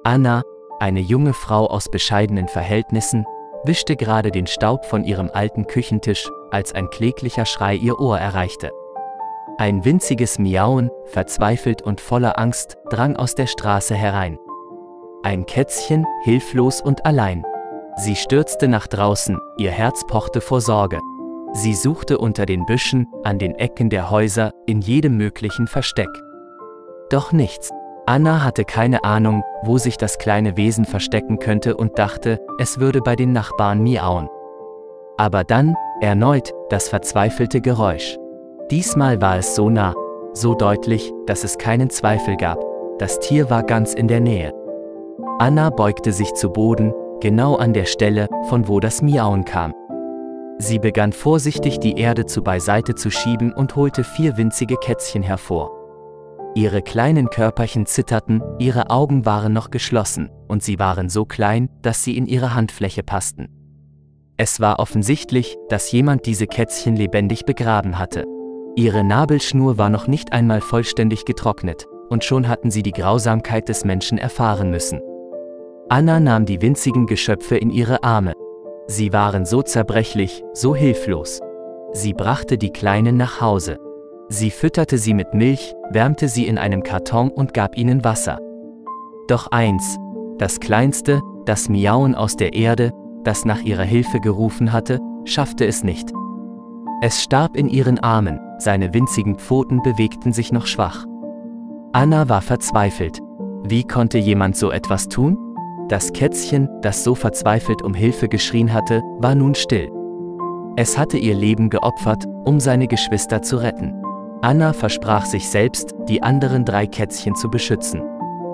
Anna, eine junge Frau aus bescheidenen Verhältnissen, wischte gerade den Staub von ihrem alten Küchentisch, als ein kläglicher Schrei ihr Ohr erreichte. Ein winziges Miauen, verzweifelt und voller Angst, drang aus der Straße herein. Ein Kätzchen, hilflos und allein. Sie stürzte nach draußen, ihr Herz pochte vor Sorge. Sie suchte unter den Büschen, an den Ecken der Häuser, in jedem möglichen Versteck. Doch nichts. Anna hatte keine Ahnung, wo sich das kleine Wesen verstecken könnte und dachte, es würde bei den Nachbarn miauen. Aber dann, erneut, das verzweifelte Geräusch. Diesmal war es so nah, so deutlich, dass es keinen Zweifel gab. Das Tier war ganz in der Nähe. Anna beugte sich zu Boden, genau an der Stelle, von wo das Miauen kam. Sie begann vorsichtig die Erde beiseite zu schieben und holte 4 winzige Kätzchen hervor. Ihre kleinen Körperchen zitterten, ihre Augen waren noch geschlossen, und sie waren so klein, dass sie in ihre Handfläche passten. Es war offensichtlich, dass jemand diese Kätzchen lebendig begraben hatte. Ihre Nabelschnur war noch nicht einmal vollständig getrocknet, und schon hatten sie die Grausamkeit des Menschen erfahren müssen. Anna nahm die winzigen Geschöpfe in ihre Arme. Sie waren so zerbrechlich, so hilflos. Sie brachte die Kleinen nach Hause. Sie fütterte sie mit Milch, wärmte sie in einem Karton und gab ihnen Wasser. Doch eins, das Kleinste, das Miauen aus der Erde, das nach ihrer Hilfe gerufen hatte, schaffte es nicht. Es starb in ihren Armen, seine winzigen Pfoten bewegten sich noch schwach. Anna war verzweifelt. Wie konnte jemand so etwas tun? Das Kätzchen, das so verzweifelt um Hilfe geschrien hatte, war nun still. Es hatte ihr Leben geopfert, um seine Geschwister zu retten. Anna versprach sich selbst, die anderen 3 Kätzchen zu beschützen.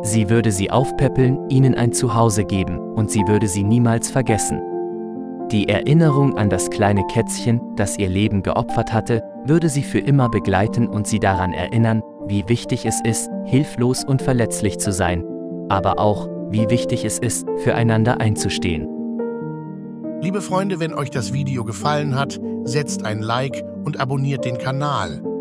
Sie würde sie aufpäppeln, ihnen ein Zuhause geben, und sie würde sie niemals vergessen. Die Erinnerung an das kleine Kätzchen, das ihr Leben geopfert hatte, würde sie für immer begleiten und sie daran erinnern, wie wichtig es ist, hilflos und verletzlich zu sein, aber auch, wie wichtig es ist, füreinander einzustehen. Liebe Freunde, wenn euch das Video gefallen hat, setzt ein Like und abonniert den Kanal.